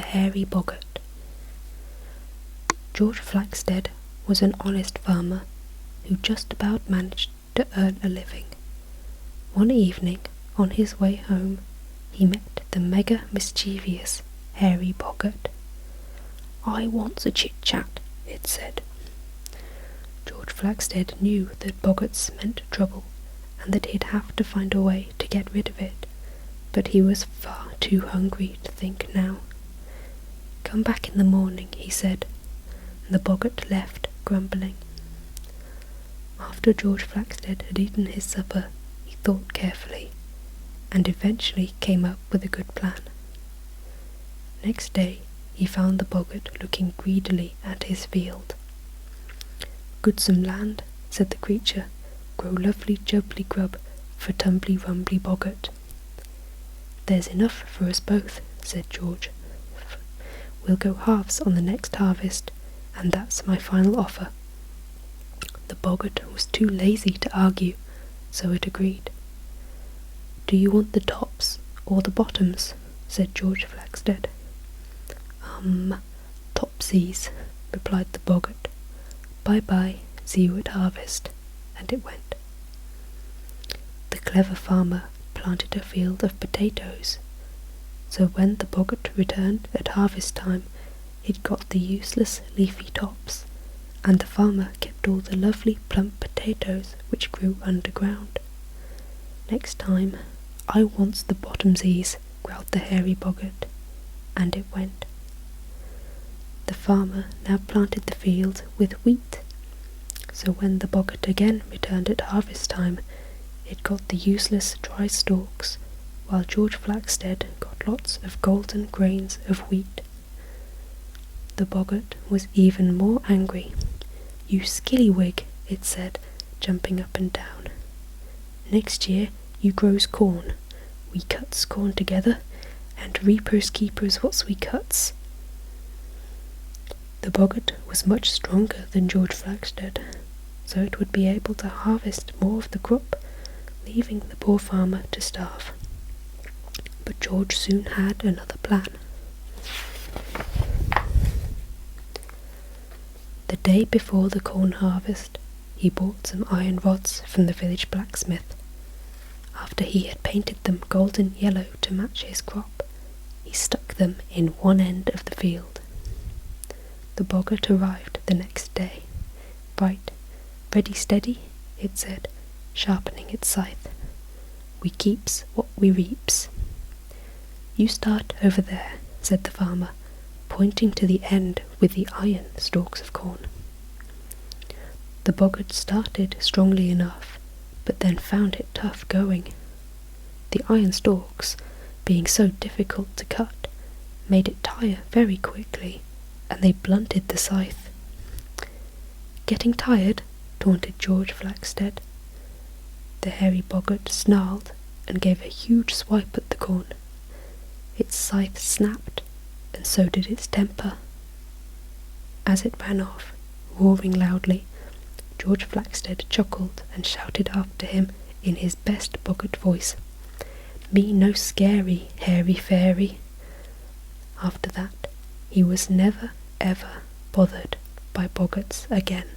hairy boggart. George Flaxted was an honest farmer who just about managed to earn a living. One evening, on his way home, he met the mega mischievous hairy boggart. "I wants a chit-chat," it said. George Flaxted knew that boggarts meant trouble, and that he'd have to find a way to get rid of it, but he was far too hungry to think now. "Come back in the morning," he said, and the boggart left, grumbling. After George Flaxted had eaten his supper, he thought carefully, and eventually came up with a good plan. Next day he found the boggart looking greedily at his field. "Goodsome land," said the creature, "grow lovely jubbly grub for tumbly rumbly boggart." "There's enough for us both," said George. "We'll go halves on the next harvest, and that's my final offer." The boggart was too lazy to argue, so it agreed. "Do you want the tops or the bottoms?" said George Flaxted. Topsies," replied the boggart. "Bye-bye, see you at harvest," and it went. The clever farmer planted a field of potatoes, so when the boggart returned at harvest time, it got the useless leafy tops, and the farmer kept all the lovely plump potatoes which grew underground. "Next time, I wants the bottomsies," growled the hairy boggart, and it went. The farmer now planted the field with wheat, so when the boggart again returned at harvest time, it got the useless dry stalks, while George Flaxted got lots of golden grains of wheat. The boggart was even more angry. "You skillywig," it said, jumping up and down. "Next year you grows corn. We cuts corn together, and reapers keepers what's we cuts." The boggart was much stronger than George Flaxted, so it would be able to harvest more of the crop, leaving the poor farmer to starve. But George soon had another plan. The day before the corn harvest, he bought some iron rods from the village blacksmith. After he had painted them golden yellow to match his crop, he stuck them in one end of the field. The boggart arrived the next day. "Right, ready steady," it said, sharpening its scythe. "We keeps what we reaps." "You start over there," said the farmer, pointing to the end with the iron stalks of corn. The boggart started strongly enough, but then found it tough going. The iron stalks, being so difficult to cut, made it tire very quickly, and they blunted the scythe. "Getting tired?" taunted George Flaxted. The hairy boggart snarled and gave a huge swipe at the corn. Its scythe snapped, and so did its temper. As it ran off, roaring loudly, George Flaxted chuckled and shouted after him in his best boggart voice, "Me no scary, hairy fairy." After that, he was never ever bothered by boggarts again.